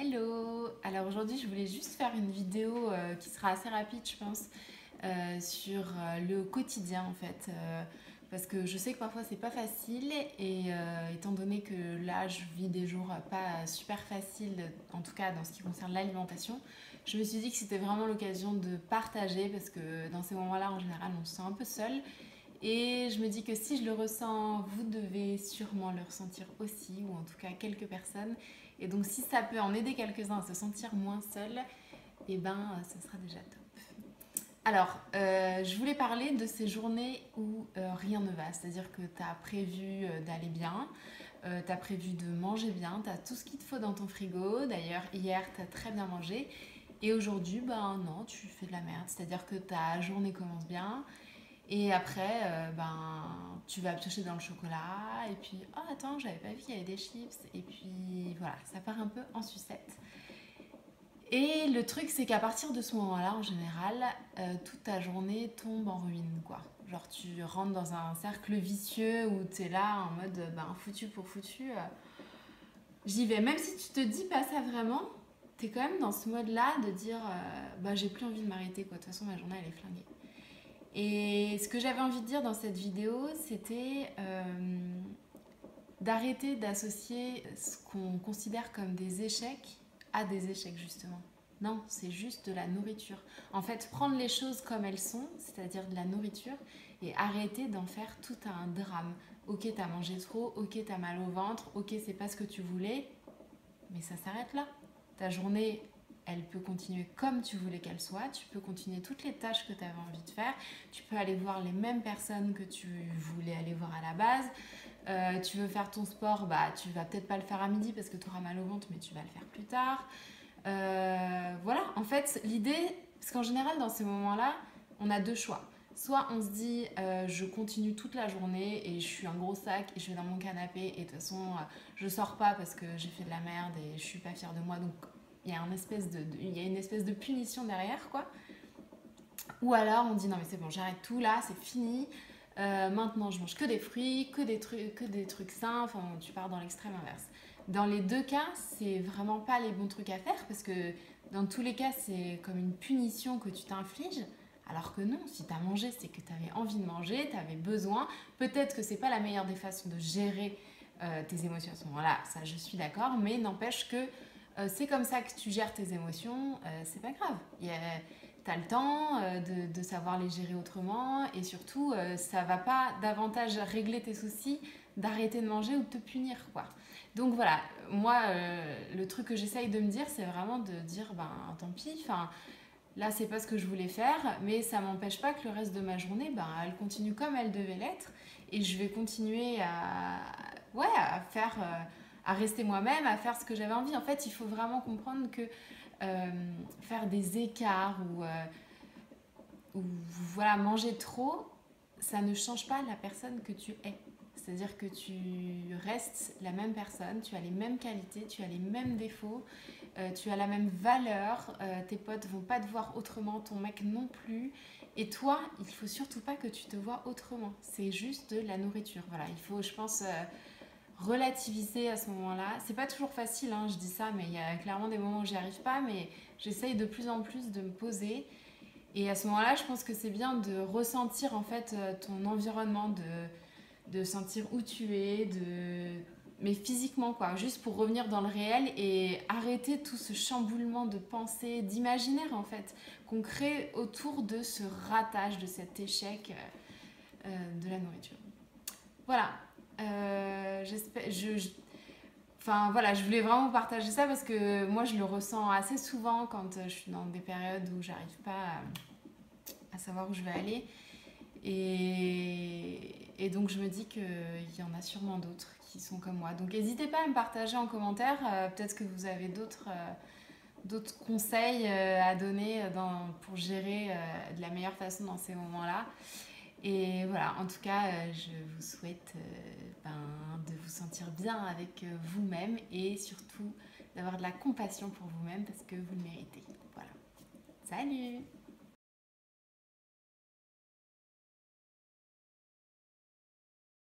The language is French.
Hello! Alors aujourd'hui je voulais juste faire une vidéo qui sera assez rapide je pense sur le quotidien en fait parce que je sais que parfois c'est pas facile et étant donné que là je vis des jours pas super faciles en tout cas dans ce qui concerne l'alimentation, je me suis dit que c'était vraiment l'occasion de partager parce que dans ces moments-là en général on se sent un peu seul et je me dis que si je le ressens, vous devez sûrement le ressentir aussi, ou en tout cas quelques personnes. Et donc si ça peut en aider quelques-uns à se sentir moins seuls, et ben ce sera déjà top. Alors, je voulais parler de ces journées où rien ne va, c'est-à-dire que tu as prévu d'aller bien, tu as prévu de manger bien, tu as tout ce qu'il te faut dans ton frigo. D'ailleurs, hier, tu as très bien mangé. Et aujourd'hui, ben non, tu fais de la merde, c'est-à-dire que ta journée commence bien, et après, tu vas piocher dans le chocolat. Et puis, oh attends, j'avais pas vu qu'il y avait des chips. Et puis voilà, ça part un peu en sucette. Et le truc, c'est qu'à partir de ce moment-là, en général, toute ta journée tombe en ruine, quoi. Genre, tu rentres dans un cercle vicieux où t'es là en mode, foutu pour foutu. J'y vais. Même si tu te dis pas ça vraiment, t'es quand même dans ce mode-là de dire, j'ai plus envie de m'arrêter, quoi. De toute façon, ma journée, elle est flinguée. Et ce que j'avais envie de dire dans cette vidéo, c'était d'arrêter d'associer ce qu'on considère comme des échecs à des échecs justement. Non, c'est juste de la nourriture. En fait, prendre les choses comme elles sont, c'est-à-dire de la nourriture, et arrêter d'en faire tout un drame. Ok, t'as mangé trop, ok, t'as mal au ventre, ok, c'est pas ce que tu voulais, mais ça s'arrête là. Ta journée, elle peut continuer comme tu voulais qu'elle soit. Tu peux continuer toutes les tâches que tu avais envie de faire. Tu peux aller voir les mêmes personnes que tu voulais aller voir à la base. Tu veux faire ton sport, tu vas peut-être pas le faire à midi parce que tu auras mal au ventre, mais tu vas le faire plus tard. Voilà, en fait, l'idée, parce qu'en général, dans ces moments-là, on a deux choix. Soit on se dit, je continue toute la journée et je suis un gros sac et je vais dans mon canapé et de toute façon, je sors pas parce que j'ai fait de la merde et je suis pas fière de moi. Donc, il y a une espèce de punition derrière, quoi. Ou alors, on dit, non mais c'est bon, j'arrête tout là, c'est fini. Maintenant, je mange que des fruits, que des trucs sains. Enfin, tu pars dans l'extrême inverse. Dans les deux cas, c'est vraiment pas les bons trucs à faire parce que dans tous les cas, c'est comme une punition que tu t'infliges. Alors que non, si tu as mangé, c'est que tu avais envie de manger, tu avais besoin. Peut-être que c'est pas la meilleure des façons de gérer tes émotions à ce moment-là, ça je suis d'accord, mais n'empêche que c'est comme ça que tu gères tes émotions, c'est pas grave. Tu as le temps de savoir les gérer autrement et surtout, ça va pas davantage régler tes soucis d'arrêter de manger ou de te punir, quoi. Donc voilà, moi, le truc que j'essaye de me dire, c'est vraiment de dire, tant pis, enfin, là, c'est pas ce que je voulais faire, mais ça m'empêche pas que le reste de ma journée, elle continue comme elle devait l'être et je vais continuer à faire, à rester moi-même, à faire ce que j'avais envie. En fait, il faut vraiment comprendre que faire des écarts ou voilà, manger trop, ça ne change pas la personne que tu es. C'est-à-dire que tu restes la même personne, tu as les mêmes qualités, tu as les mêmes défauts, tu as la même valeur, tes potes vont pas te voir autrement, ton mec non plus. Et toi, il faut surtout pas que tu te vois autrement. C'est juste de la nourriture. Voilà, il faut, je pense, relativiser à ce moment-là. C'est pas toujours facile, hein, je dis ça, mais il y a clairement des moments où j'y arrive pas, mais j'essaye de plus en plus de me poser. Et à ce moment-là, je pense que c'est bien de ressentir en fait ton environnement, de sentir où tu es, mais physiquement quoi, juste pour revenir dans le réel et arrêter tout ce chamboulement de pensée, d'imaginaire en fait, qu'on crée autour de ce ratage, de cet échec de la nourriture. Voilà, j'espère, enfin voilà, je voulais vraiment partager ça parce que moi je le ressens assez souvent quand je suis dans des périodes où j'arrive pas à savoir où je vais aller. Et donc je me dis qu'il y en a sûrement d'autres qui sont comme moi. Donc n'hésitez pas à me partager en commentaire. Peut-être que vous avez d'autres conseils à donner pour gérer de la meilleure façon dans ces moments-là. Et voilà, en tout cas, je vous souhaite de vous sentir bien avec vous-même et surtout d'avoir de la compassion pour vous-même parce que vous le méritez. Voilà. Salut!